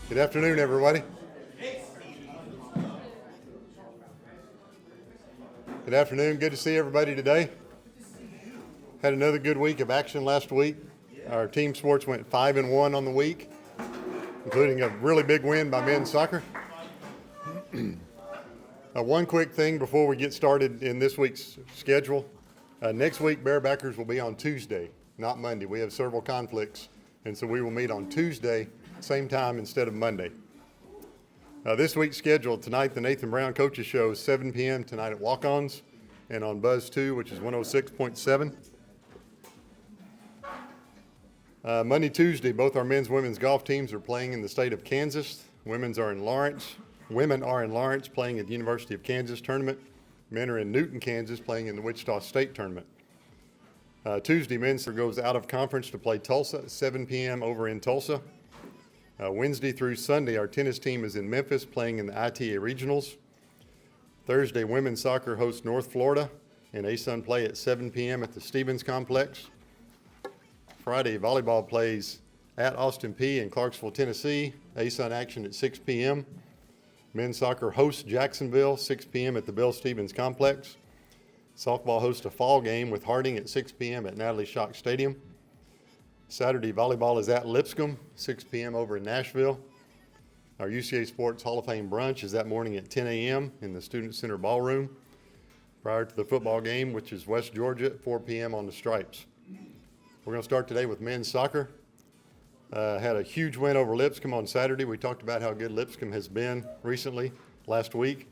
Good afternoon, everybody. Good afternoon. Good to see everybody today. Had another good week of action last week. Our team sports went 5-1 on the week, including a really big win by men's soccer. One quick thing before we get started in this week's schedule. Next week, Bearbackers will be on Tuesday, not Monday. We have several conflicts, and so we will meet on Tuesday, same time instead of Monday. This week's schedule, tonight the Nathan Brown Coaches Show is 7 p.m. tonight at Walk-Ons and on Buzz 2, which is 106.7. Monday, Tuesday, both our men's and women's golf teams are playing in the state of Kansas. Women are in Lawrence playing at the University of Kansas tournament. Men are in Newton, Kansas playing in the Wichita State tournament. Tuesday, men's goes out of conference to play Tulsa at 7 p.m. over in Tulsa. Wednesday through Sunday, our tennis team is in Memphis playing in the ITA Regionals. Thursday, women's soccer hosts North Florida, and ASUN play at 7 p.m. at the Stevens Complex. Friday, volleyball plays at Austin Peay in Clarksville, Tennessee. ASUN action at 6 p.m. Men's soccer hosts Jacksonville, 6 p.m. at the Bill Stevens Complex. Softball hosts a fall game with Harding at 6 p.m. at Natalie Schock Stadium. Saturday, volleyball is at Lipscomb, 6 p.m. over in Nashville. Our UCA Sports Hall of Fame brunch is that morning at 10 a.m. in the Student Center Ballroom prior to the football game, which is West Georgia at 4 p.m. on the Stripes. We're going to start today with men's soccer. Had a huge win over Lipscomb on Saturday. We talked about how good Lipscomb has been recently, last week.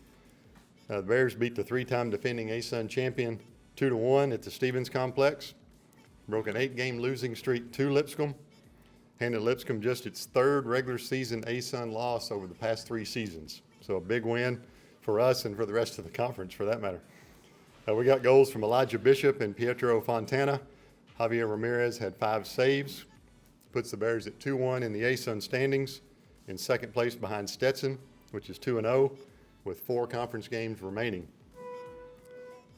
The Bears beat the three-time defending ASUN champion 2-1 at the Stevens Complex. Broke an 8-game losing streak to Lipscomb. Handed Lipscomb just its third regular season ASUN loss over the past 3 seasons. So a big win for us and for the rest of the conference, for that matter. We got goals from Elijah Bishop and Pietro Fontana. Javier Ramirez had 5 saves. Puts the Bears at 2-1 in the ASUN standings, in second place behind Stetson, which is 2-0, with 4 conference games remaining.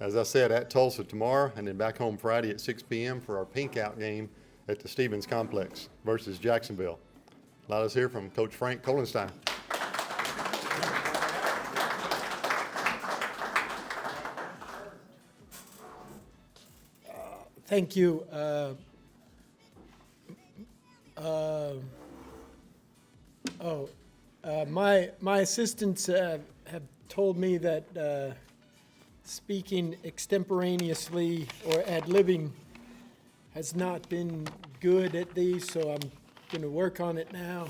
As I said, at Tulsa tomorrow, and then back home Friday at 6 p.m. for our pink out game at the Stevens Complex versus Jacksonville. Let us hear from Coach Frank Kohlenstein. Thank you. My assistants have told me that speaking extemporaneously or ad-libbing has not been good at these, so I'm going to work on it now.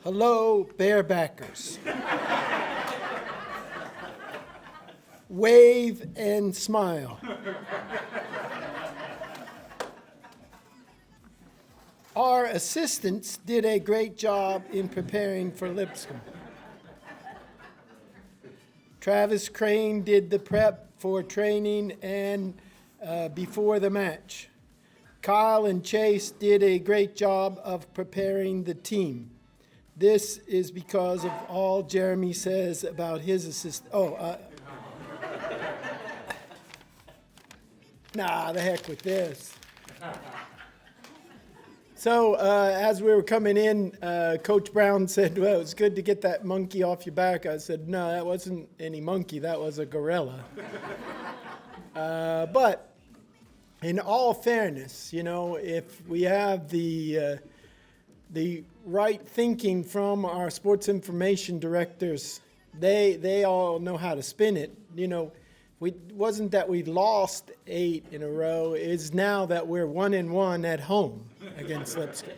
Hello, Bearbackers. Wave and smile. Our assistants did a great job in preparing for Lipscomb. Travis Crane did the prep for training and before the match. Kyle and Chase did a great job of preparing the team. This is because of all Jeremy says about his assistant. Nah, the heck with this. So as we were coming in, Coach Brown said, well, it's good to get that monkey off your back. I said, no, that wasn't any monkey. That was a gorilla. But in all fairness, you know, if we have the right thinking from our sports information directors, they all know how to spin it. You know, wasn't that we lost 8 in a row. It's now that we're 1-1 at home against Lipscomb.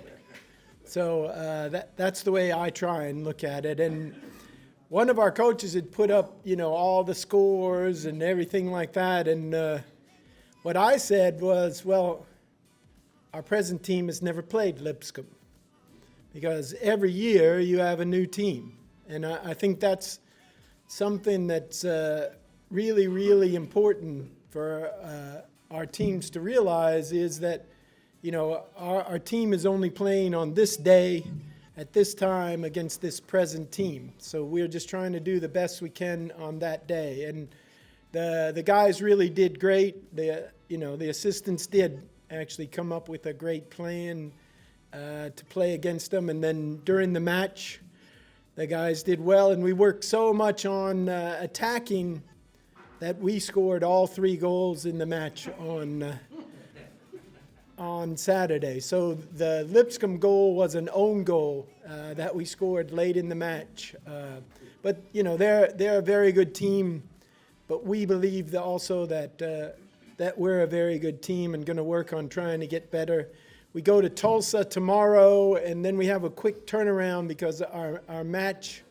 So that's the way I try and look at it. And one of our coaches had put up, you know, all the scores and everything like that. And what I said was, well, our present team has never played Lipscomb because every year you have a new team. And I think that's something that's really, really important for our teams to realize is that, you know, our team is only playing on this day at this time against this present team. So we're just trying to do the best we can on that day. And the guys really did great. The assistants did actually come up with a great plan to play against them. And then during the match, the guys did well, and we worked so much on attacking that we scored all 3 goals in the match on Saturday. So the Lipscomb goal was an own goal that we scored late in the match. But they're a very good team. But we believe that also that we're a very good team and going to work on trying to get better. We go to Tulsa tomorrow, and then we have a quick turnaround because our match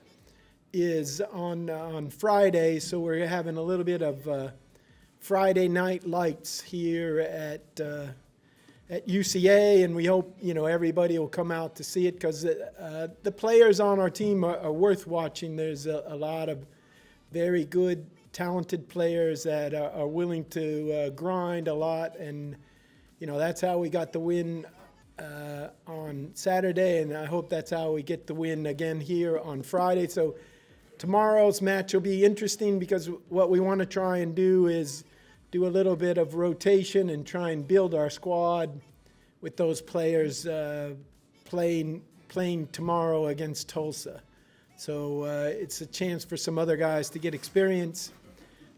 is on Friday, so we're having a little bit of Friday night lights here at UCA, and we hope everybody will come out to see it because the players on our team are worth watching. There's a lot of very good, talented players that are willing to grind a lot, and that's how we got the win on Saturday, and I hope that's how we get the win again here on Friday. So tomorrow's match will be interesting because what we want to try and do is do a little bit of rotation and try and build our squad with those players playing tomorrow against Tulsa. So it's a chance for some other guys to get experience.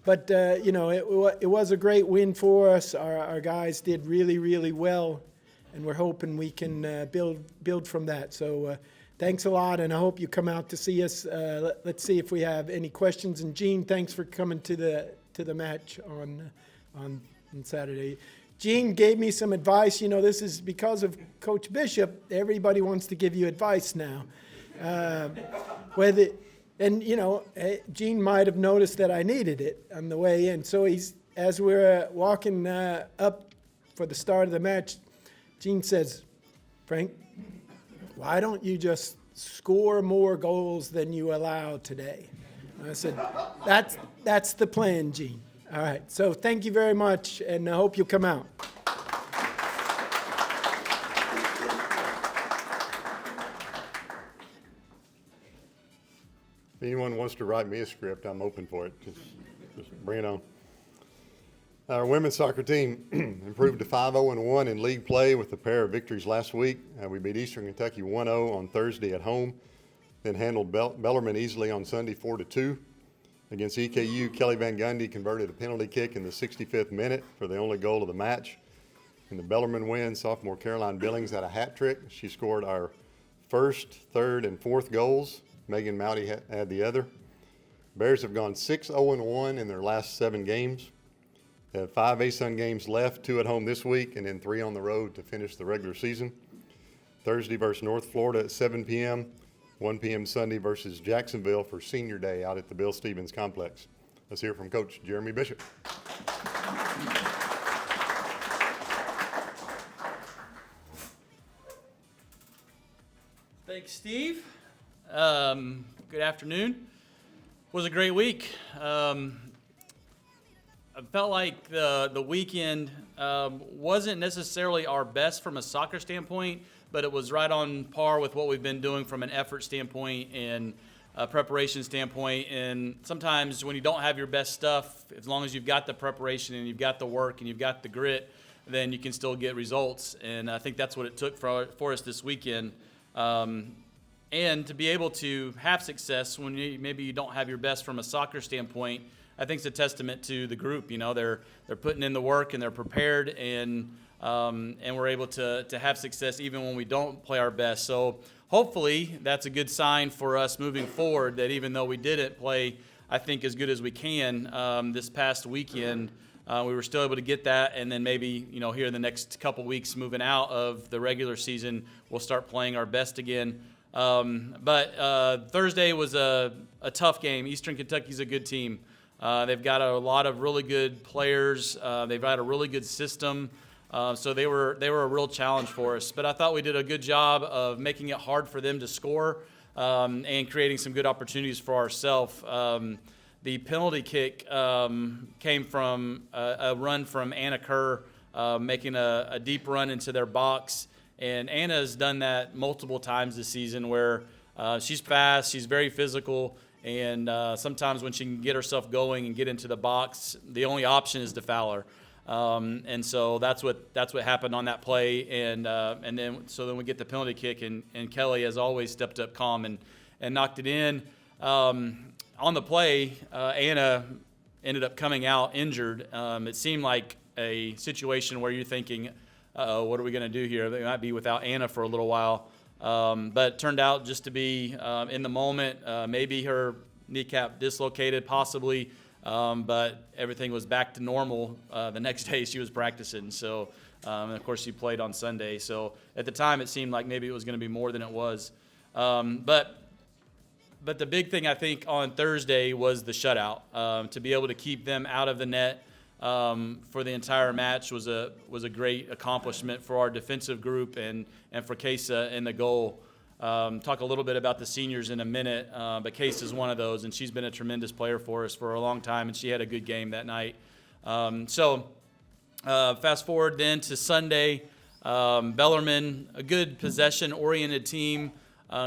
But, it was a great win for us. Our guys did really, really well, and we're hoping we can build from that. So thanks a lot, and I hope you come out to see us. Let's see if we have any questions. And Gene, thanks for coming to the match on Saturday. Gene gave me some advice. This is because of Coach Bishop. Everybody wants to give you advice now. Gene might have noticed that I needed it on the way in. So as we're walking up for the start of the match, Gene says, "Frank, why don't you just score more goals than you allowed today?" And I said, that's the plan, Gene. All right, so thank you very much, and I hope you'll come out. If anyone wants to write me a script, I'm open for it. Just bring it on. Our women's soccer team improved to 5-0-1 in league play with a pair of victories last week. We beat Eastern Kentucky 1-0 on Thursday at home, then handled Bellarmine easily on Sunday 4-2. Against EKU, Kelly Van Gundy converted a penalty kick in the 65th minute for the only goal of the match. In the Bellarmine win, sophomore Caroline Billings had a hat trick. She scored our first, third, and fourth goals. Megan Mowdy had the other. Bears have gone 6-0-1 in their last 7 games. They have 5 ASUN games left, 2 at home this week, and then 3 on the road to finish the regular season. Thursday versus North Florida at 7 p.m., 1 p.m. Sunday versus Jacksonville for Senior Day out at the Bill Stevens Complex. Let's hear from Coach Jeremy Bishop. Thanks, Steve. Good afternoon. It was a great week. I felt like the weekend wasn't necessarily our best from a soccer standpoint, but it was right on par with what we've been doing from an effort standpoint and a preparation standpoint. And sometimes when you don't have your best stuff, as long as you've got the preparation and you've got the work and you've got the grit, then you can still get results. And I think that's what it took for us this weekend. And to be able to have success when maybe you don't have your best from a soccer standpoint, I think it's a testament to the group. They're putting in the work and they're prepared, and we're able to have success even when we don't play our best. So hopefully that's a good sign for us moving forward, that even though we didn't play, I think, as good as we can this past weekend, we were still able to get that, and then maybe here in the next couple weeks moving out of the regular season, we'll start playing our best again. But Thursday was a tough game. Eastern Kentucky's a good team. They've got a lot of really good players. They've got a really good system. So they were a real challenge for us. But I thought we did a good job of making it hard for them to score and creating some good opportunities for ourselves. The penalty kick came from a run from Anna Kerr, making a deep run into their box. And Anna has done that multiple times this season where she's fast, she's very physical, and sometimes when she can get herself going and get into the box, the only option is to foul her. And so that's what happened on that play. And then we get the penalty kick, and Kelly, as always, stepped up calm and knocked it in. On the play, Anna ended up coming out injured. It seemed like a situation where you're thinking, what are we going to do here? They might be without Anna for a little while. But it turned out just to be in the moment, maybe her kneecap dislocated, possibly. But everything was back to normal the next day she was practicing. So, and of course, she played on Sunday. So at the time, it seemed like maybe it was going to be more than it was. But the big thing, I think, on Thursday was the shutout. To be able to keep them out of the net for the entire match was a great accomplishment for our defensive group and for Kesa in the goal. Talk a little bit about the seniors in a minute, but Kesa is one of those, and she's been a tremendous player for us for a long time, and she had a good game that night. Fast forward then to Sunday. Bellarmine, a good possession-oriented team.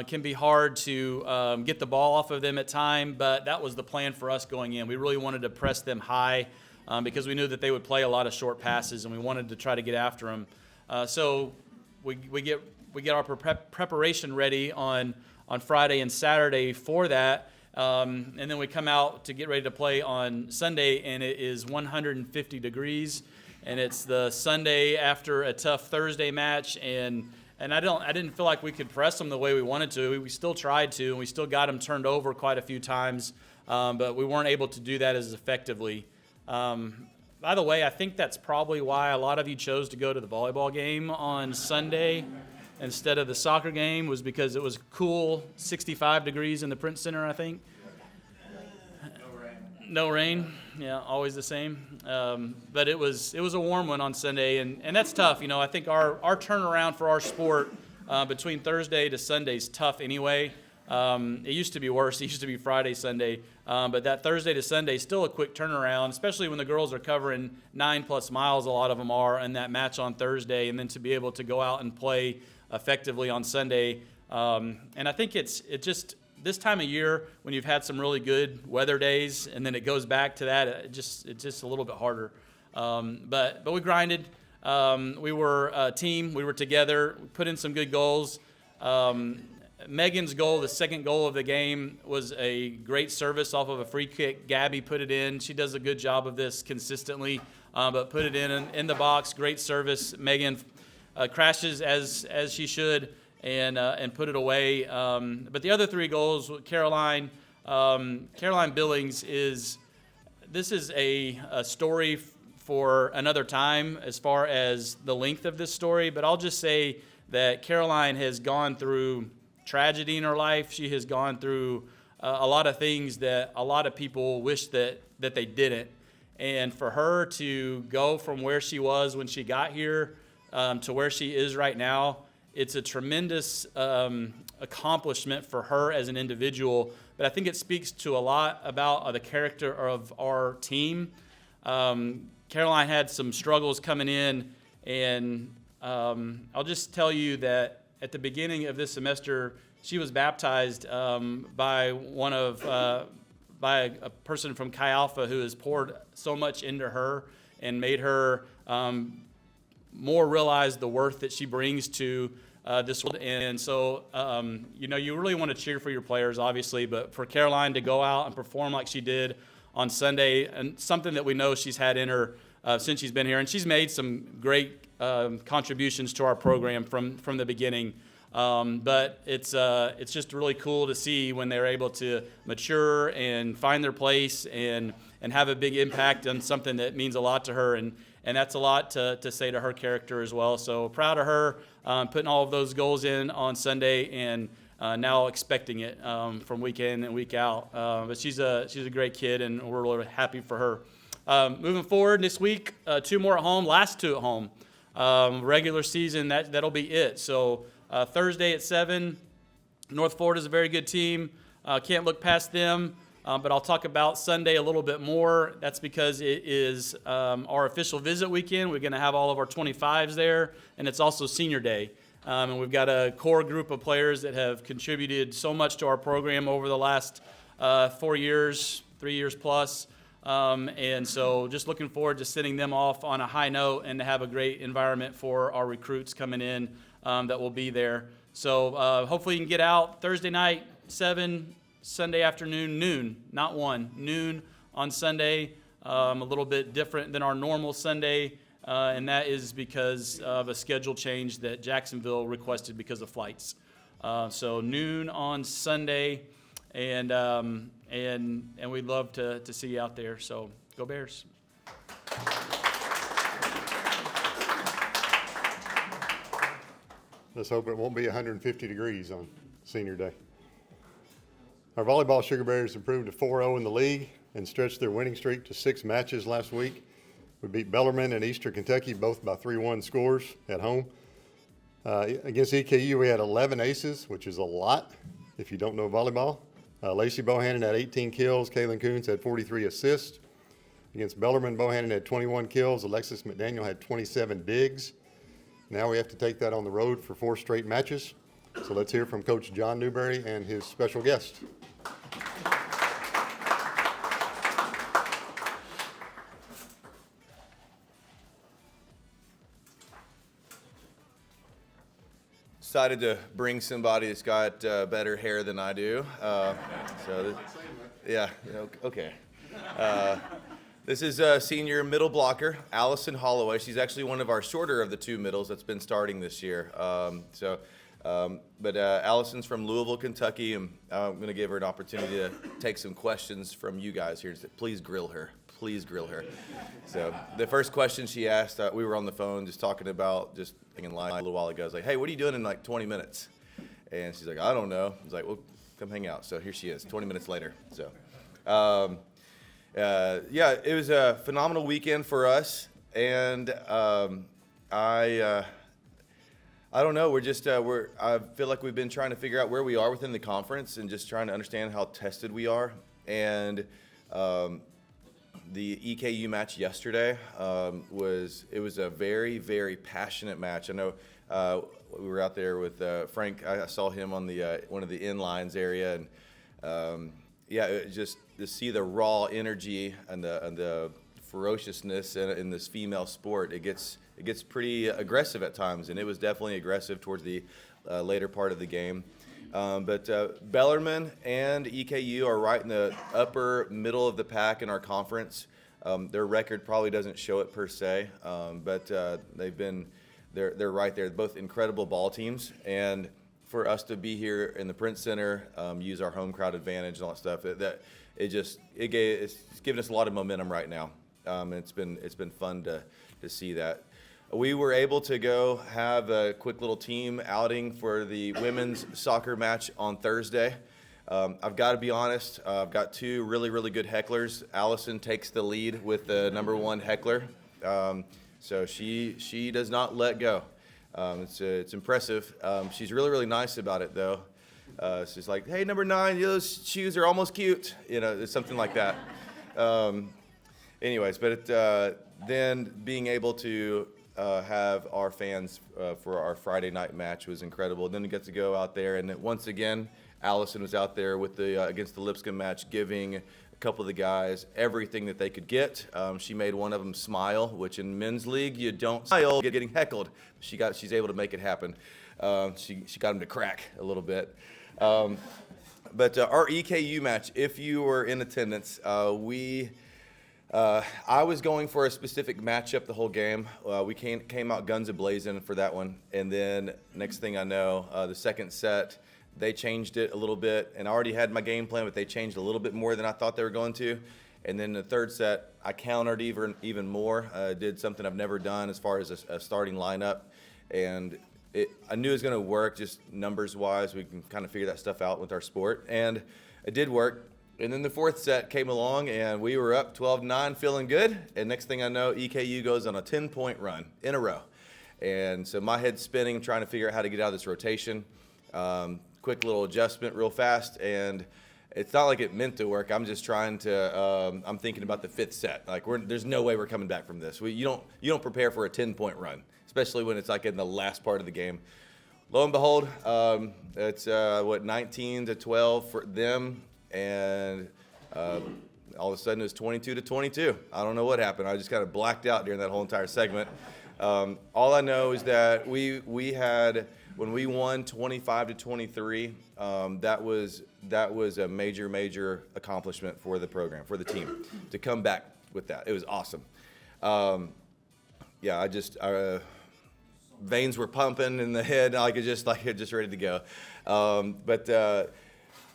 Can be hard to get the ball off of them at time, but that was the plan for us going in. We really wanted to press them high because we knew that they would play a lot of short passes, and we wanted to try to get after them. So we get our preparation ready on Friday and Saturday for that, and then we come out to get ready to play on Sunday, and it is 150 degrees, and it's the Sunday after a tough Thursday match, and I didn't feel like we could press them the way we wanted to. We still tried to, and we still got them turned over quite a few times, but we weren't able to do that as effectively. By the way, I think that's probably why a lot of you chose to go to the volleyball game on Sunday instead of the soccer game, was because it was cool, 65 degrees in the Print Center, I think. No rain. Yeah, always the same. But it was a warm one on Sunday, and that's tough. I think our turnaround for our sport between Thursday to Sunday is tough anyway. It used to be worse. It used to be Friday, Sunday. But that Thursday to Sunday is still a quick turnaround, especially when the girls are covering 9+ miles, a lot of them are, in that match on Thursday, and then to be able to go out and play effectively on Sunday. And I think it just this time of year, when you've had some really good weather days, and then it goes back to that, it's just a little bit harder. But we grinded. We were a team. We were together. We put in some good goals. Megan's goal, the second goal of the game, was a great service off of a free kick. Gabby put it in. She does a good job of this consistently, but put it in the box. Great service. Megan crashes as she should and put it away. But the other three goals, Caroline Billings is a story for another time as far as the length of this story. But I'll just say that Caroline has gone through tragedy in her life. She has gone through a lot of things that a lot of people wish that they didn't. And for her to go from where she was when she got here to where she is right now, it's a tremendous accomplishment for her as an individual. But I think it speaks to a lot about the character of our team. Caroline had some struggles coming in, and I'll just tell you that at the beginning of this semester, she was baptized by a person from Chi Alpha who has poured so much into her and made her more realize the worth that she brings to this world. And so, you really want to cheer for your players, obviously, but for Caroline to go out and perform like she did on Sunday, and something that we know she's had in her since she's been here, and she's made some great contributions to our program from the beginning. But it's just really cool to see when they're able to mature and find their place and have a big impact on something that means a lot to her, and that's a lot to say to her character as well. So proud of her putting all of those goals in on Sunday, and now expecting it from week in and week out. But she's a great kid, and we're really happy for her. Moving forward this week, 2 more at home, last 2 at home. Regular season, that'll be it. So Thursday at 7, North Florida's a very good team. Can't look past them, but I'll talk about Sunday a little bit more. That's because it is our official visit weekend. We're going to have all of our 25s there, and it's also senior day. And we've got a core group of players that have contributed so much to our program over the last 4 years, 3 years plus. And so just looking forward to sending them off on a high note and to have a great environment for our recruits coming in that will be there. So hopefully you can get out Thursday night, 7, Sunday afternoon, noon, not 1, noon on Sunday. A little bit different than our normal Sunday, and that is because of a schedule change that Jacksonville requested because of flights. So noon on Sunday, and we'd love to see you out there. So go Bears. Let's hope it won't be 150 degrees on senior day. Our volleyball Sugar Bears improved to 4-0 in the league and stretched their winning streak to 6 matches last week. We beat Bellarmine and Eastern Kentucky both by 3-1 scores at home. Against EKU, we had 11 aces, which is a lot if you don't know volleyball. Lacey Bohannon had 18 kills. Kaylin Coons had 43 assists. Against Bellarmine, Bohannon had 21 kills. Alexis McDaniel had 27 digs. Now we have to take that on the road for 4 straight matches. So let's hear from Coach John Newberry and his special guest. Decided to bring somebody that's got better hair than I do. Okay. This is senior middle blocker, Allison Holloway. She's actually one of our shorter of the 2 middles that's been starting this year. But Allison's from Louisville, Kentucky, and I'm going to give her an opportunity to take some questions from you guys here. Please grill her. Please grill her. So the first question she asked, we were on the phone just talking about just thinking live a little while ago. I was like, hey, what are you doing in like 20 minutes? And she's like, I don't know. I was like, well, come hang out. So here she is, 20 minutes later. So, it was a phenomenal weekend for us. And I don't know. I feel like we've been trying to figure out where we are within the conference and just trying to understand how tested we are. And the EKU match yesterday was a very, very passionate match. I know we were out there with Frank. I saw him on the one of the in lines area, and just to see the raw energy and the ferociousness in this female sport, it gets pretty aggressive at times, and it was definitely aggressive towards the later part of the game. But Bellarmine and EKU are right in the upper middle of the pack in our conference. Their record probably doesn't show it per se, but they're right there. Both incredible ball teams, and for us to be here in the Prince Center, use our home crowd advantage and all that stuff, it's given us a lot of momentum right now. It's been fun to see that. We were able to go have a quick little team outing for the women's soccer match on Thursday. I've got to be honest, I've got 2 really, really good hecklers. Allison takes the lead with the number 1 heckler. So she does not let go. It's impressive. She's really, really nice about it, though. She's like, hey, number 9, those shoes are almost cute. It's something like that. Then being able to have our fans for our Friday night match was incredible. Then we get to go out there, and once again, Allison was out there with against the Lipscomb match, giving a couple of the guys everything that they could get. She made one of them smile, which in men's league you don't smile getting heckled. She's able to make it happen. She got them to crack a little bit. But our EKU match, if you were in attendance, I was going for a specific matchup the whole game. We came out guns a-blazing for that one. And then next thing I know, the second set, they changed it a little bit. And I already had my game plan, but they changed a little bit more than I thought they were going to. And then the third set, I countered even more. Did something I've never done as far as a starting lineup. And I knew it was going to work just numbers-wise. We can kind of figure that stuff out with our sport. And it did work. And then the fourth set came along, and we were up 12-9, feeling good. And next thing I know, EKU goes on a 10-point run in a row. And so my head's spinning, trying to figure out how to get out of this rotation. Quick little adjustment real fast, and it's not like it meant to work. I'm just trying to I'm thinking about the fifth set. Like, there's no way we're coming back from this. You don't prepare for a 10-point run, especially when it's like in the last part of the game. Lo and behold, it's 19-12 for them. And All of a sudden, it was 22-22. I don't know what happened. I just kind of blacked out during that whole entire segment. All I know is that we had, when we won 25-23, that was a major accomplishment for the program, for the team, to come back with that. It was awesome. Yeah, veins were pumping in the head, just ready to go. But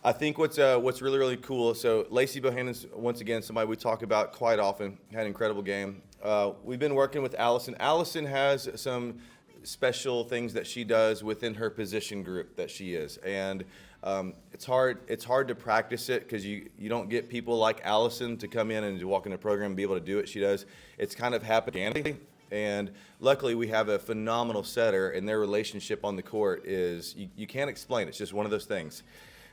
I think what's really cool. So Lacey Bohannon's once again somebody we talk about quite often. Had an incredible game. We've been working with Allison. Allison has some special things that she does within her position group that she is, and it's hard to practice it because you don't get people like Allison to come in and walk in the program and be able to do what she does. It's kind of happened. And luckily, we have a phenomenal setter, and their relationship on the court is, you can't explain it. It's just one of those things.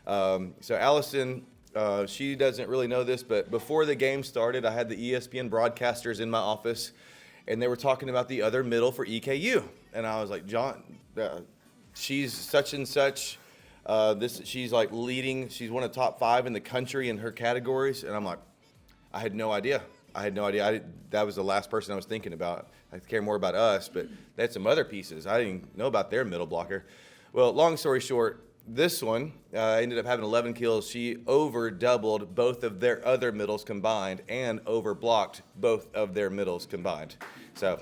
So Allison, she doesn't really know this, but before the game started, I had the ESPN broadcasters in my office, and they were talking about the other middle for EKU. And I was like, John, she's such and such. She's like leading. She's one of the top 5 in the country in her categories. And I'm like, I had no idea. That was the last person I was thinking about. I care more about us, but they had some other pieces. I didn't know about their middle blocker. Well, long story short, this one ended up having 11 kills. She over-doubled both of their other middles combined and over-blocked both of their middles combined. So,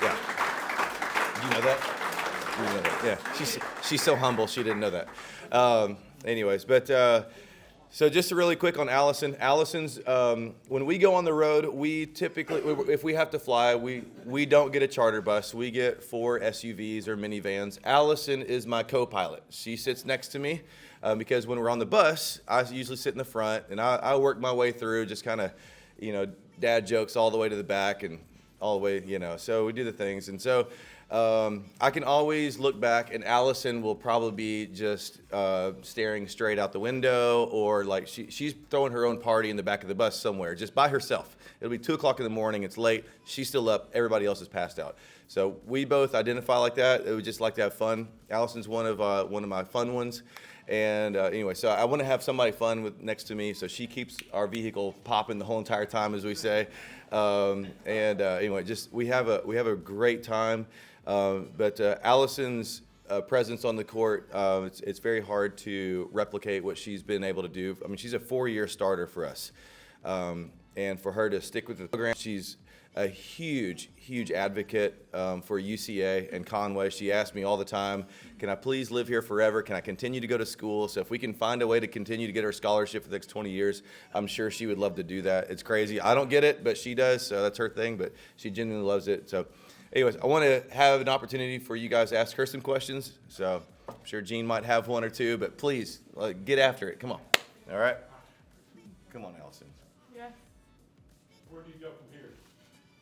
yeah. Did you know that? You know that. Yeah. She's so humble. She didn't know that. Anyways, but... So just really quick on Allison. Allison's, when we go on the road, we typically, if we have to fly, we don't get a charter bus. We get 4 SUVs or minivans. Allison is my co-pilot. She sits next to me because when we're on the bus, I usually sit in the front, and I work my way through just kind of, dad jokes all the way to the back and all the way, so we do the things. And so I can always look back, and Allison will probably be just staring straight out the window, or like she's throwing her own party in the back of the bus somewhere, just by herself. It'll be 2 o'clock in the morning. It's late. She's still up. Everybody else is passed out. So we both identify like that. We just like to have fun. Allison's one of my fun ones. And anyway, so I want to have somebody fun next to me, so she keeps our vehicle popping the whole entire time, as we say. Anyway, just we have a great time. But Allison's presence on the court, it's very hard to replicate what she's been able to do. I mean, she's a 4-year starter for us. And for her to stick with the program, she's a huge advocate for UCA and Conway. She asks me all the time, can I please live here forever? Can I continue to go to school? So if we can find a way to continue to get her scholarship for the next 20 years, I'm sure she would love to do that. It's crazy. I don't get it, but she does, so that's her thing, but she genuinely loves it. So anyways, I want to have an opportunity for you guys to ask her some questions. So I'm sure Gene might have 1 or 2, but please get after it. Come on. All right? Come on, Allison. Yeah. Where do you go from here?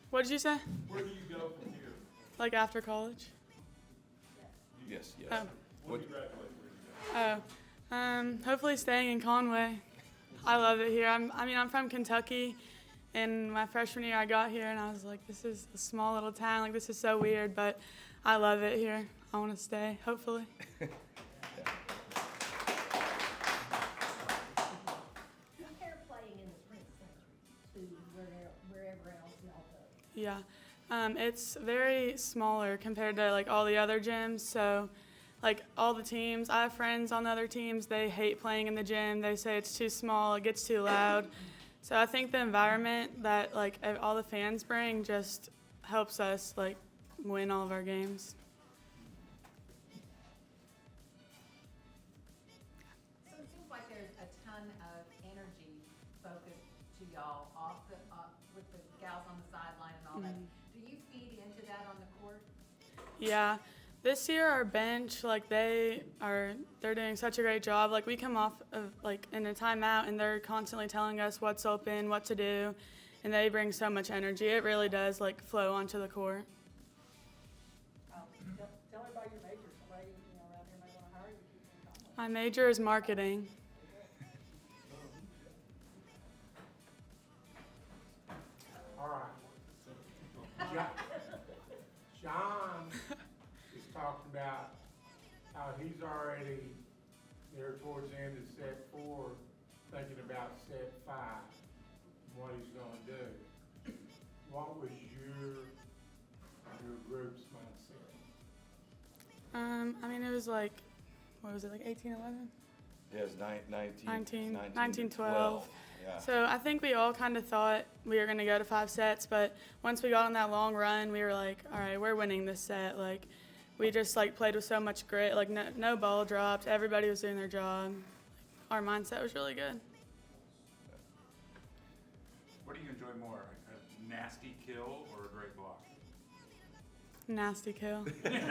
What did you say? Where do you go from here? Like after college? Yes. Oh. When you graduate, where do you go? Hopefully staying in Conway. I love it here. I'm from Kentucky, and my freshman year I got here, and I was like, this is a small little town. Like, this is so weird, but I love it here. I want to stay, hopefully. Compare playing in the Prince Century to wherever else y'all go. Yeah. It's very smaller compared to like all the other gyms. So like all the teams, I have friends on the other teams, they hate playing in the gym. They say it's too small, it gets too loud. So I think the environment that like all the fans bring just helps us like win all of our games. So it seems like there's a ton of energy focused to y'all with the gals on the sideline and all that. Do you feed into that on the court? Yeah. This year our bench, like they're doing such a great job. Like we come off of like in a timeout and they're constantly telling us what's open, what to do, and they bring so much energy. It really does like flow onto the court. Tell me about your major. Somebody around here might want to hire you. My major is marketing. All right. John is talking about how he's already there towards the end of set 4, thinking about set 5. what he's gonna do. What was your group's mindset? I mean, it was like, what was it, like 1811? Yeah, it was 19, 1912. Yeah. So I think we all kind of thought we were going to go to 5 sets, but once we got on that long run, we were like, all right, we're winning this set. Like, we just like played with so much grit. Like, no ball dropped. Everybody was doing their job. Our mindset was really good. What do you enjoy more, a nasty kill or a great block? Nasty kill. Nasty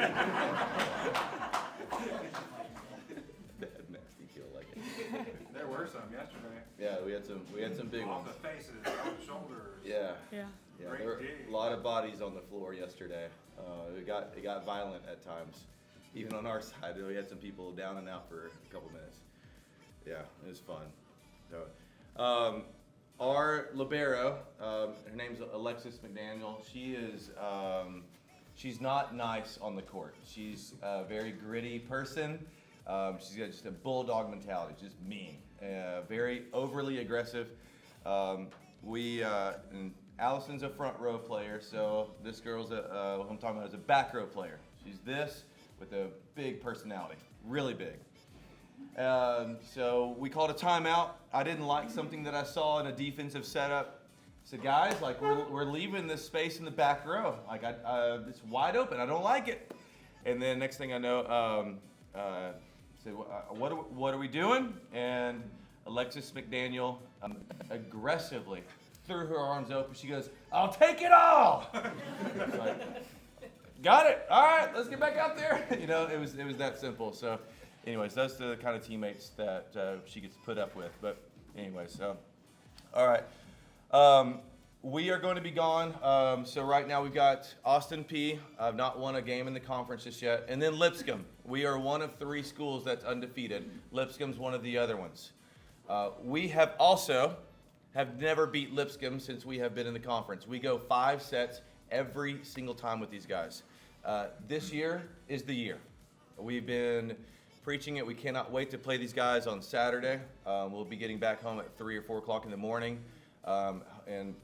kill like it. There were some yesterday. Yeah, we had some big Off ones. the faces, off the shoulders. Yeah. Yeah. Yeah, Great there were dig. a lot of bodies on the floor yesterday. It got violent at times, even on our side. We had some people down and out for a couple minutes. Yeah, it was fun. So, our libero, her name's Alexis McDaniel. She is she's not nice on the court. She's a very gritty person. She's got just a bulldog mentality, just mean, very overly aggressive. And Allison's a front row player, so this girl's what I'm talking about is a back row player. She's this with a big personality, really big. So we called a timeout. I didn't like something that I saw in a defensive setup. I said, guys, like we're leaving this space in the back row. Like it's wide open. I don't like it. And then next thing I know, said, what are we doing? And Alexis McDaniel aggressively threw her arms open. She goes, I'll take it all. Like, got it. All right, let's get back out there. You know, it was that simple. So anyways, that's the kind of teammates that she gets put up with. But anyways, all right. We are going to be gone. So right now we've got Austin P. I've not won a game in the conference just yet. And then Lipscomb. We are one of 3 schools that's undefeated. Lipscomb's one of the other ones. We have never beat Lipscomb since we have been in the conference. We go 5 sets every single time with these guys. This year is the year. We've been preaching it. We cannot wait to play these guys on Saturday. We'll be getting back home at 3 or 4 o'clock in the morning and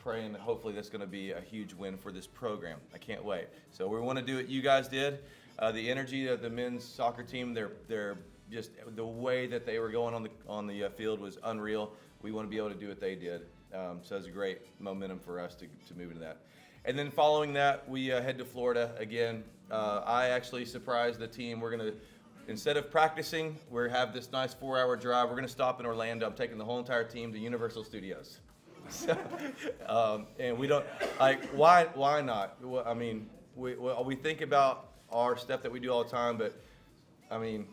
praying that hopefully that's going to be a huge win for this program. I can't wait. So we want to do what you guys did. The energy of the men's soccer team, they're just the way that they were going on the field was unreal. We want to be able to do what they did. So it's a great momentum for us to move into that. And then following that, we head to Florida again. I actually surprised the team. We're going to, instead of practicing, we have this nice 4-hour drive. We're going to stop in Orlando. I'm taking the whole entire team to Universal Studios. So, and we don't, like, why not? Well, I mean, we think about our stuff that we do all the time, but I mean,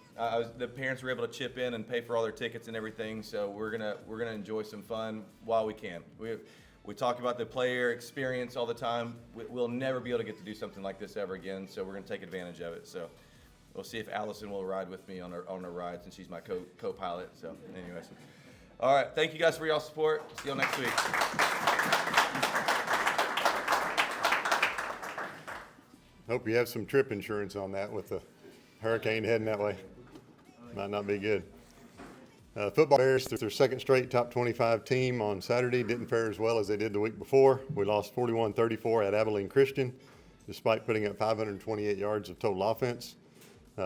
the parents were able to chip in and pay for all their tickets and everything, so we're gonna enjoy some fun while we can. We talk about the player experience all the time. We'll never be able to get to do something like this ever again, so we're gonna take advantage of it. So we'll see if Allison will ride with me on her ride since she's my co-pilot. So anyways, all right. Thank you guys for y'all's support. See y'all next week. Hope you have some trip insurance on that with the hurricane heading that way. Might not be good. Football Bears, their second straight top 25 team on Saturday, didn't fare as well as they did the week before. We lost 41-34 at Abilene Christian, despite putting up 528 yards of total offense.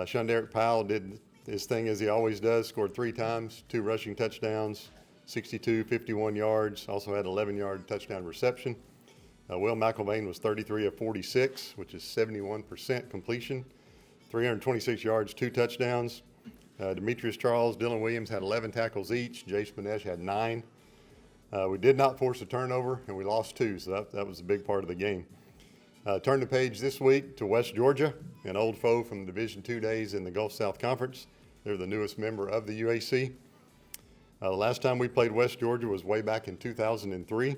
Shunderick Powell did his thing as he always does, scored 3 times, 2 rushing touchdowns, 62, 51 yards, also had 11-yard touchdown reception. Will McElvain was 33 of 46, which is 71% completion, 326 yards, 2 touchdowns. Demetrius Charles, Dylan Williams had 11 tackles each. Jay Spinesh had 9. We did not force a turnover, and we lost 2, so that was a big part of the game. Turn the page this week to West Georgia, an old foe from Division II days in the Gulf South Conference. They're the newest member of the UAC. The last time we played West Georgia was way back in 2003.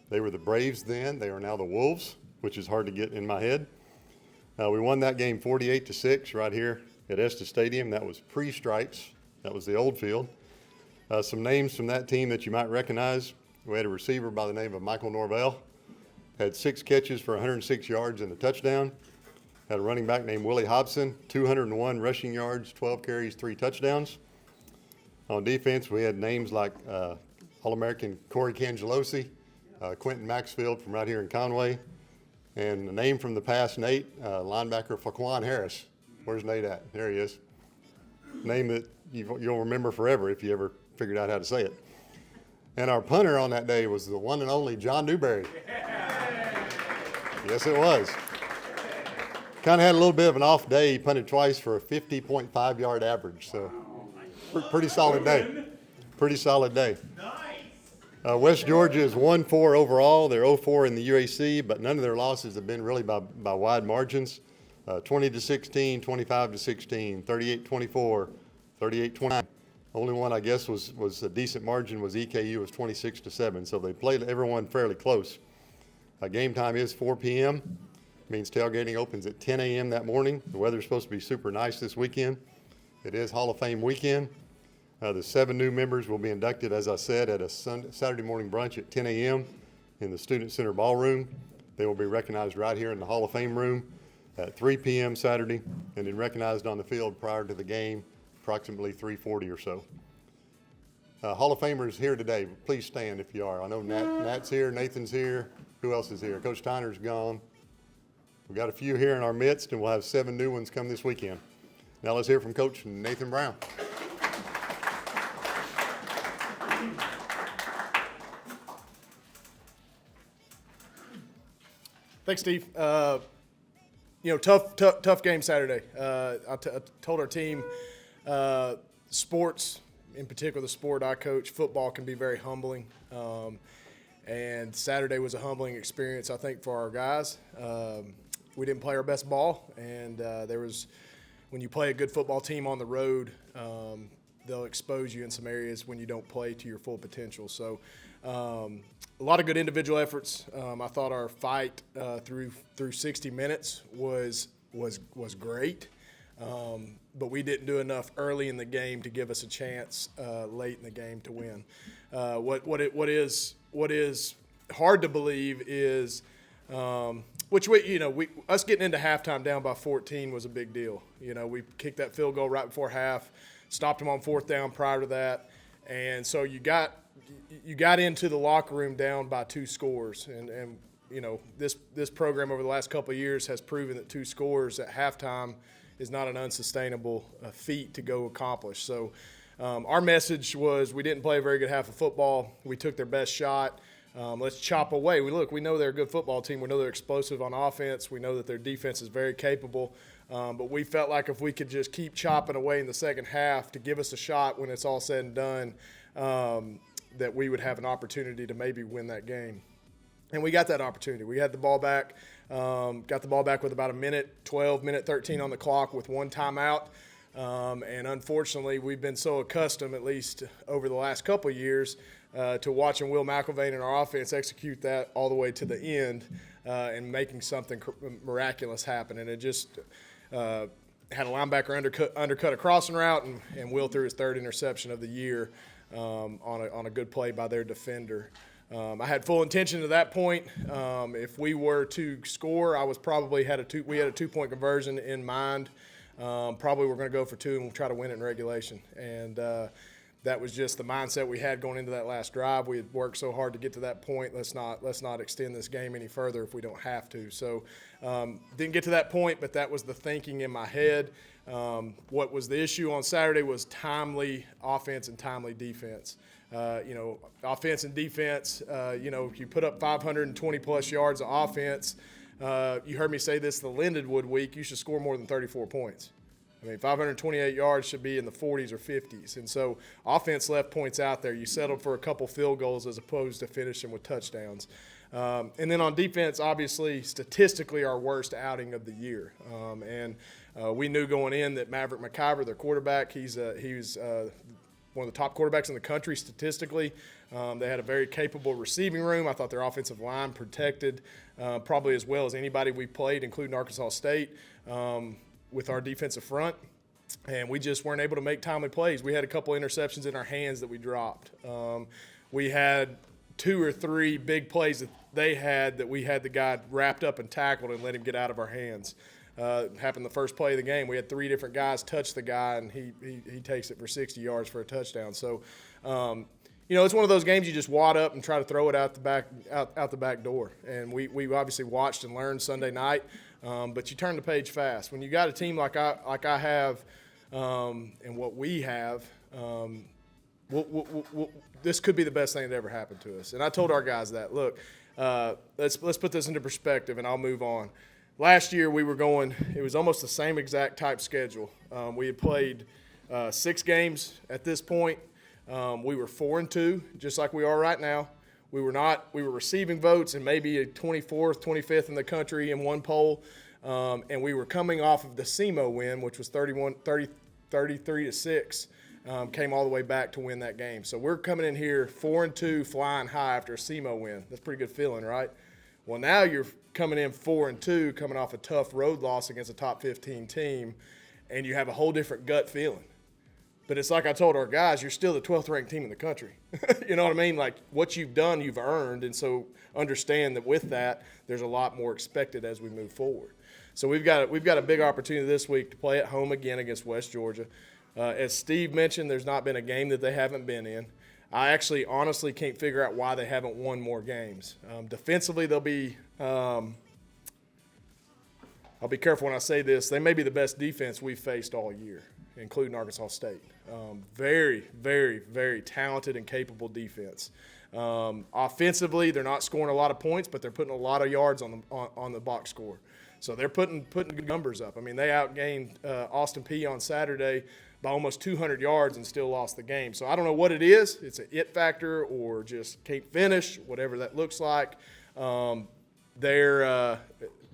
They were the Braves then. They are now the Wolves, which is hard to get in my head. We won that game 48-6 right here at Estes Stadium. That was pre-stripes. That was the old field. Some names from that team that you might recognize. We had a receiver by the name of Michael Norvell. Had 6 catches for 106 yards and a touchdown. Had a running back named Willie Hobson, 201 rushing yards, 12 carries, 3 touchdowns. On defense, we had names like All-American Corey Cangelosi, Quentin Maxfield from right here in Conway, and a name from the past, Nate, linebacker Faquan Harris. Where's Nate at? There he is. Name that you'll remember forever if you ever figured out how to say it. And our punter on that day was the one and only John Newberry. Yes, it was. Kind of had a little bit of an off day. He punted twice for a 50.5-yard average. So pretty solid day. Pretty solid day. West Georgia is 1-4 overall. They're 0-4 in the UAC, but none of their losses have been really by wide margins. 20-16, 25-16, 38-24, 38-29. Only one I guess was a decent margin was EKU was 26-7. So they played everyone fairly close. Game time is 4 p.m. Means tailgating opens at 10 a.m. that morning. The weather's supposed to be super nice this weekend. It is Hall of Fame weekend. The 7 new members will be inducted, as I said, at a Saturday morning brunch at 10 a.m. in the Student Center Ballroom. They will be recognized right here in the Hall of Fame room at 3 p.m. Saturday, and then recognized on the field prior to the game, approximately 3:40 or so. Hall of Famers here today. Please stand if you are. I know Nat's here, Nathan's here. Who else is here? Coach Tyner's gone. We've got a few here in our midst, and we'll have 7 new ones come this weekend. Now let's hear from Coach Nathan Brown. Thanks, Steve. Tough game Saturday. I told our team, sports, in particular the sport I coach, football can be very humbling. And Saturday was a humbling experience, I think, for our guys. We didn't play our best ball, and when you play a good football team on the road, they'll expose you in some areas when you don't play to your full potential. So a lot of good individual efforts. I thought our fight through 60 minutes was great, but we didn't do enough early in the game to give us a chance late in the game to win. What is hard to believe is us getting into halftime down by 14 was a big deal. We kicked that field goal right before half, stopped them on 4th down prior to that, and so you got into the locker room down by 2 scores, and this program over the last couple of years has proven that 2 scores at halftime is not an unsustainable feat to go accomplish. So our message was we didn't play a very good half of football. We took their best shot. Let's chop away. We know they're a good football team. We know they're explosive on offense. We know that their defense is very capable. But we felt like if we could just keep chopping away in the second half to give us a shot when it's all said and done, that we would have an opportunity to maybe win that game. And we got that opportunity. We had the ball back, got the ball back with about 12, 13 on the clock with 1 timeout. And unfortunately, we've been so accustomed, at least over the last couple of years, to watching Will McIlvain and our offense execute that all the way to the end and making something miraculous happen. And it just had a linebacker undercut a crossing route, and Will threw his 3rd interception of the year on a good play by their defender. I had full intention at that point. If we were to score, we had a 2-point conversion in mind. Probably we're going to go for 2 and we'll try to win it in regulation. And that was just the mindset we had going into that last drive. We had worked so hard to get to that point. Let's not extend this game any further if we don't have to. So didn't get to that point, but that was the thinking in my head. What was the issue on Saturday was timely offense and timely defense. Offense and defense, you put up 520-plus yards of offense. You heard me say this the Lindenwood week, you should score more than 34 points. 528 yards should be in the 40s or 50s. And so offense left points out there. You settled for a couple field goals as opposed to finishing with touchdowns. And then on defense, obviously, statistically our worst outing of the year. We knew going in that Maverick McIver, their quarterback, he was one of the top quarterbacks in the country statistically. They had a very capable receiving room. I thought their offensive line protected probably as well as anybody we played, including Arkansas State, with our defensive front. And we just weren't able to make timely plays. We had a couple interceptions in our hands that we dropped. We had 2 or 3 big plays that they had that we had the guy wrapped up and tackled and let him get out of our hands. Happened the first play of the game. We had 3 different guys touch the guy, and he takes it for 60 yards for a touchdown. So, it's one of those games you just wad up and try to throw it out the back door. And we obviously watched and learned Sunday night, but you turn the page fast. When you got a team like I have, and what we have, this could be the best thing that ever happened to us. And I told our guys that, look, let's put this into perspective, and I'll move on. Last year we were going, it was almost the same exact type schedule. We had played 6 games at this point. We were 4-2, just like we are right now. We were receiving votes and maybe a 24th, 25th in the country in one poll. And we were coming off of the SEMO win, which was 33-6. Came all the way back to win that game. So we're coming in here 4-2, flying high after a SEMO win. That's a pretty good feeling, right? Well, now you're coming in 4-2, coming off a tough road loss against a top 15 team, and you have a whole different gut feeling. But it's like I told our guys, you're still the 12th ranked team in the country. You know what I mean? Like, what you've done, you've earned, and so understand that with that, there's a lot more expected as we move forward. So we've got a big opportunity this week to play at home again against West Georgia. As Steve mentioned, there's not been a game that they haven't been in. I actually honestly can't figure out why they haven't won more games. Defensively, they'll be I'll be careful when I say this. They may be the best defense we've faced all year, including Arkansas State. Very, very, very talented and capable defense. Offensively, they're not scoring a lot of points, but they're putting a lot of yards on the box score. So they're putting good numbers up. I mean, they outgained Austin Peay on Saturday by almost 200 yards and still lost the game. So I don't know what it is. It's an it factor or just can't finish, whatever that looks like. They're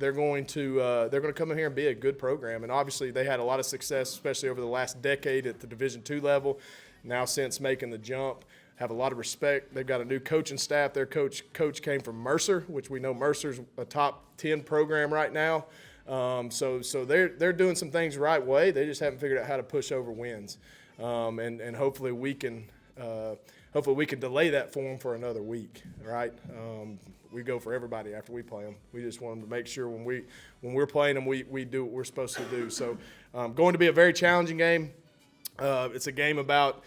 going to come in here and be a good program. And obviously they had a lot of success, especially over the last decade at the Division II level. Now since making the jump, have a lot of respect. They've got a new coaching staff. Their coach came from Mercer, which we know Mercer's a top 10 program right now. So they're doing some things the right way. They just haven't figured out how to push over wins. And hopefully we can delay that for them for another week, right? We go for everybody after we play them. We just want them to make sure when we're playing them, we do what we're supposed to do. So going to be a very challenging game. It's a game about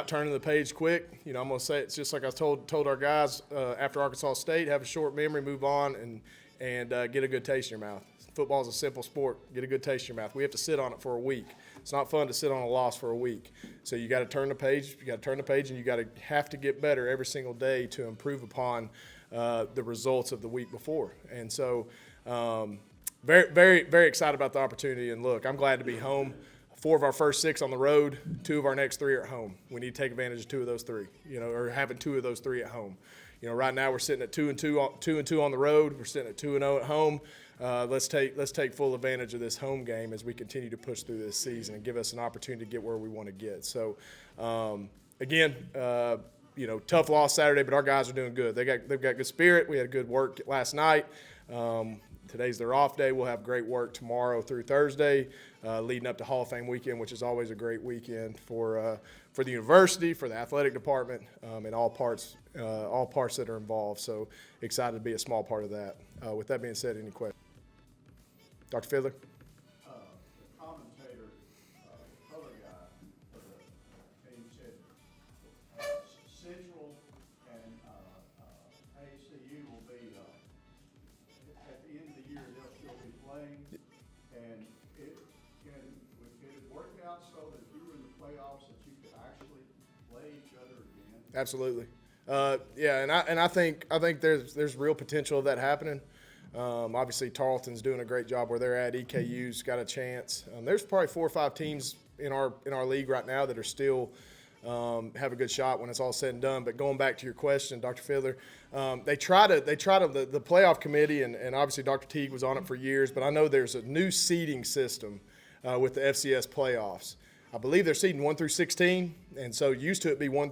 turning the page quick. I'm going to say it's just like I told our guys after Arkansas State, have a short memory, move on, and get a good taste in your mouth. Football is a simple sport. Get a good taste in your mouth. We have to sit on it for a week. It's not fun to sit on a loss for a week. So you got to turn the page. You got to turn the page, and you have to get better every single day to improve upon the results of the week before. And so very, very, very excited about the opportunity. And look, I'm glad to be home. 4 of our first 6 on the road, 2 of our next 3 are at home. We need to take advantage of 2 of those 3, or having 2 of those 3 at home. Right now we're sitting at 2-2 on the road. We're sitting at 2-0 at home. Let's take full advantage of this home game as we continue to push through this season and give us an opportunity to get where we want to get. So, again, tough loss Saturday, but our guys are doing good. They've got good spirit. We had good work last night. Today's their off day. We'll have great work tomorrow through Thursday, leading up to Hall of Fame weekend, which is always a great weekend for the university, for the athletic department, and all parts that are involved. So excited to be a small part of that. With that being said, any questions? Dr. Fiddler? The commentator, color guy for the team said Central and ACU will be at the end of the year they'll still be playing, and it worked out so that if you were in the playoffs that you could actually play each other again. Absolutely. And I think there's real potential of that happening. Obviously, Tarleton's doing a great job where they're at. EKU's got a chance. There's probably 4 or 5 teams in our league right now that are still have a good shot when it's all said and done. But going back to your question, Dr. Fiddler, the playoff committee, and obviously Dr. Teague was on it for years, but I know there's a new seeding system with the FCS playoffs. I believe they're seeding 1 through 16, and so used to be 1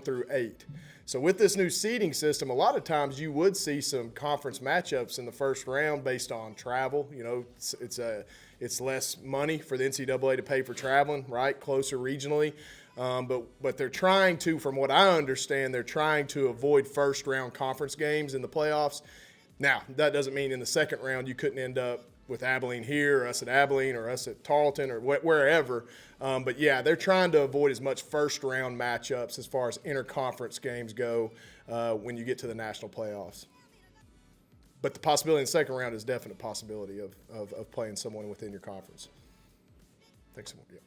through 8. So with this new seeding system, a lot of times you would see some conference matchups in the first round based on travel. It's less money for the NCAA to pay for traveling, right? Closer regionally, but they're trying to, from what I understand, they're trying to avoid first round conference games in the playoffs. Now that doesn't mean in the second round you couldn't end up with Abilene here, or us at Abilene, or us at Tarleton, or wherever. But yeah, they're trying to avoid as much first-round matchups as far as interconference games go when you get to the national playoffs. But the possibility in the second round is definitely a possibility of playing someone within your conference. Thanks so much. Yeah.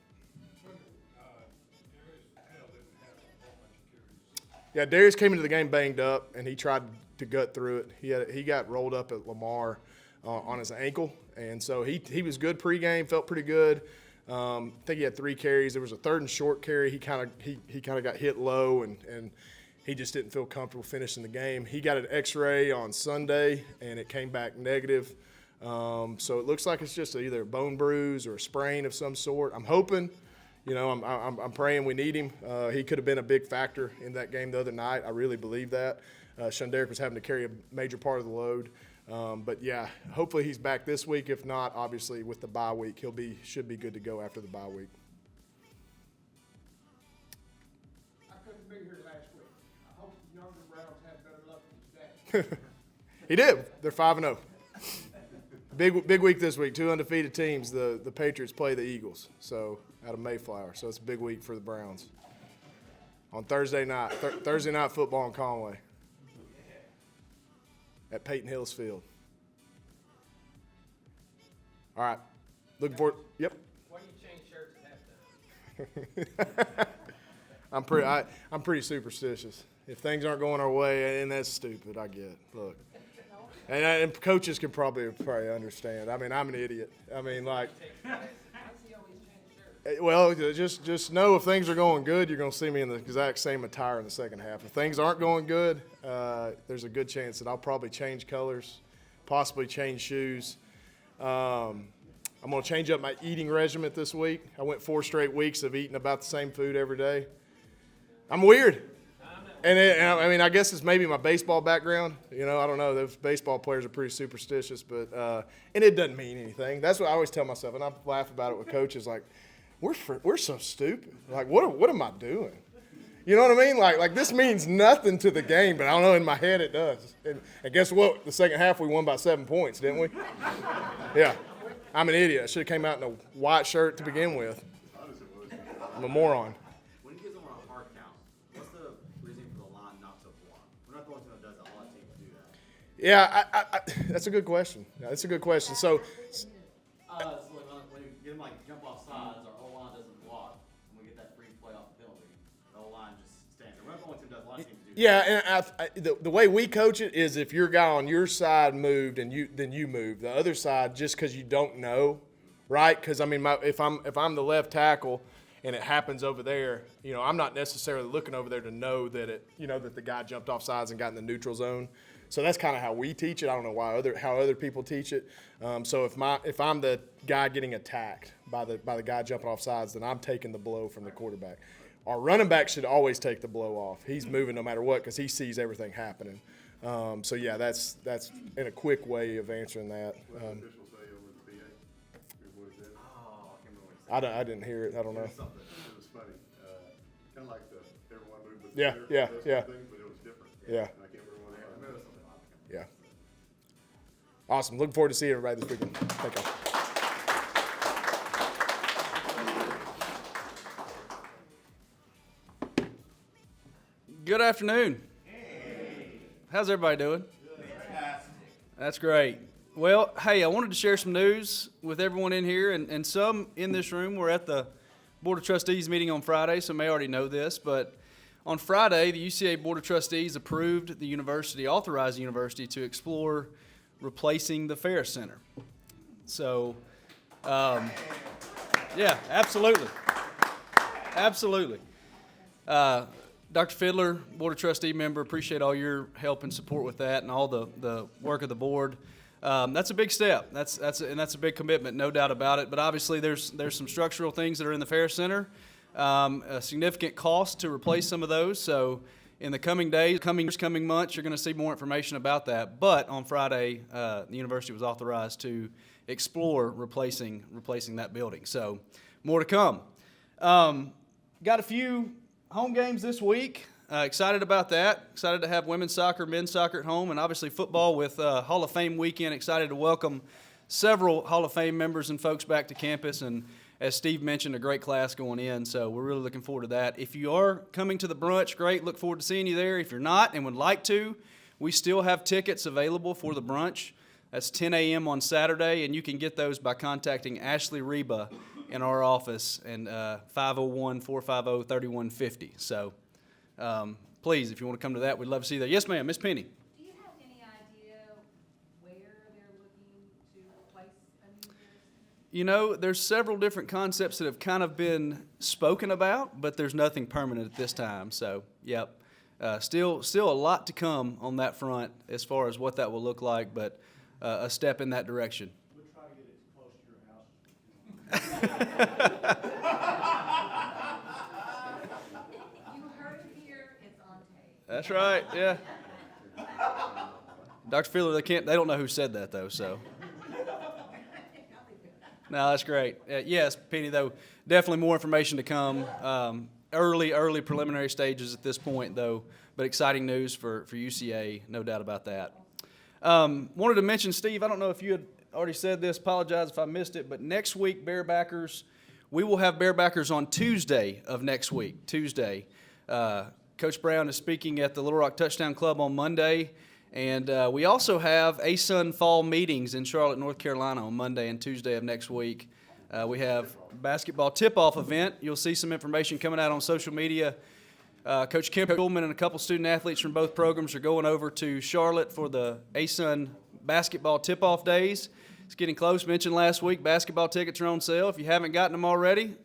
Yeah, Darius came into the game banged up, and he tried to gut through it. He got rolled up at Lamar on his ankle, and so he was good pregame, felt pretty good. I think he had 3 carries. There was a 3rd and short carry. He kind of got hit low, and he just didn't feel comfortable finishing the game. He got an X-ray on Sunday, and it came back negative. So it looks like it's just either a bone bruise or a sprain of some sort. I'm hoping. I'm praying we need him. He could have been a big factor in that game the other night. I really believe that. Shunderick was having to carry a major part of the load. But yeah, hopefully he's back this week. If not, obviously with the bye week, should be good to go after the bye week. I couldn't be here last week. I hope the younger Browns had better luck than today. He did. They're 5-0. Big week this week. 2 undefeated teams. The Patriots play the Eagles, so out of Mayflower. So it's a big week for the Browns. On Thursday night. Thursday night football in Conway. At Peyton Hills Field. All right. Looking forward. Yep. Why do you change shirts at halftime? I'm pretty superstitious. If things aren't going our way, and that's stupid, I get. Look. And coaches can probably understand. I mean, I'm an idiot. I mean, like, well, just know if things are going good, you're going to see me in the exact same attire in the second half. If things aren't going good, there's a good chance that I'll probably change colors, possibly change shoes. I'm going to change up my eating regimen this week. I went 4 straight weeks of eating about the same food every day. I'm weird. I guess it's maybe my baseball background. I don't know. Those baseball players are pretty superstitious, but and it doesn't mean anything. That's what I always tell myself, and I laugh about it with coaches. Like, we're so stupid. Like, what am I doing? You know what I mean? Like this means nothing to the game, but I don't know. In my head, it does. And guess what? The second half, we won by 7 points, didn't we? Yeah. I'm an idiot. I should have came out in a white shirt to begin with. I'm a moron. Yeah, that's a good question. That's a good question. So when you get them jump off sides, our O-line doesn't block, and we get that free playoff penalty. The O-line just stands there. We're not the only team that does. A lot of teams do. Yeah, and the way we coach it is if your guy on your side moved and then you move the other side just because you don't know, right? Because I mean, if I'm the left tackle and it happens over there, I'm not necessarily looking over there to know that that the guy jumped off sides and got in the neutral zone. So that's kind of how we teach it. I don't know how other people teach it. So if I'm the guy getting attacked by the guy jumping off sides, then I'm taking the blow from the quarterback. Our running back should always take the blow off. He's moving no matter what because he sees everything happening. So yeah, that's in a quick way of answering that. What did the official say over the PA? What he said? Oh, I can't remember what he said. I didn't hear it. I don't know. It was funny. Kind of like everyone moved with Yeah, the yeah, yeah. thing, but it was different. Yeah. And I can't remember what it was. Yeah. Awesome. Looking forward to seeing everybody this weekend. Thank you. Good afternoon. How's everybody doing? That's great. Well, hey, I wanted to share some news with everyone in here, and some in this room were at the Board of Trustees meeting on Friday, so may already know this, but on Friday, the UCA Board of Trustees authorized the university to explore replacing the Ferris Center. So, yeah, absolutely. Absolutely. Dr. Fiddler, Board of Trustee member, appreciate all your help and support with that and all the work of the board. That's a big step. That's a big commitment, no doubt about it. But obviously, there's some structural things that are in the Ferris Center. A significant cost to replace some of those. So in the coming days, coming months, you're going to see more information about that. But on Friday, the university was authorized to explore replacing that building. So more to come. Got a few home games this week. Excited about that. Excited to have women's soccer, men's soccer at home, and obviously football with Hall of Fame weekend. Excited to welcome several Hall of Fame members and folks back to campus, and as Steve mentioned, a great class going in, so we're really looking forward to that. If you are coming to the brunch, great, look forward to seeing you there. If you're not and would like to, we still have tickets available for the brunch. That's 10 a.m. on Saturday, and you can get those by contacting Ashley Reba in our office, and 501-450-3150. So please, if you want to come to that, we'd love to see you there. Yes, ma'am, Miss Penny. Do you have any idea where they're looking to place a new Bear Center? You know, there's several different concepts that have kind of been spoken about, but there's nothing permanent at this time. So, yep, still a lot to come on that front as far as what that will look like, but a step in that direction. We'll try to get it as close to your house. You heard it here, it's on tape. That's right, yeah. Dr. Fielder, they don't know who said that though, so. No, that's great. Yes, Penny, though, definitely more information to come. Early preliminary stages at this point, though, but exciting news for UCA, no doubt about that. Wanted to mention, Steve, I don't know if you had already said this, apologize if I missed it, but next week, Bearbackers, we will have Bearbackers on Tuesday of next week, Tuesday. Coach Brown is speaking at the Little Rock Touchdown Club on Monday, and we also have ASUN fall meetings in Charlotte, North Carolina on Monday and Tuesday of next week. We have basketball tip-off event. You'll see some information coming out on social media. Coach Kemp Coleman and a couple student athletes from both programs are going over to Charlotte for the ASUN basketball tip-off days. It's getting close. Mentioned last week, basketball tickets are on sale. If you haven't gotten them already,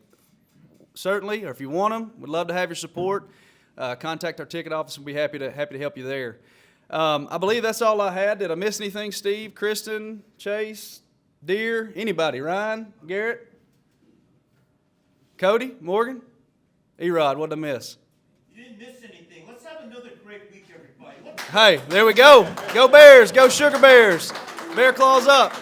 certainly, or if you want them, we'd love to have your support. Contact our ticket office and we'll be happy to help you there. I believe that's all I had. Did I miss anything, Steve, Kristen, Chase, Deere, anybody? Ryan, Garrett, Cody, Morgan, Erod, what did I miss? You didn't miss anything. Let's have another great week, everybody. Hey, there we go. Go Bears. Go Sugar Bears. Bear claws up.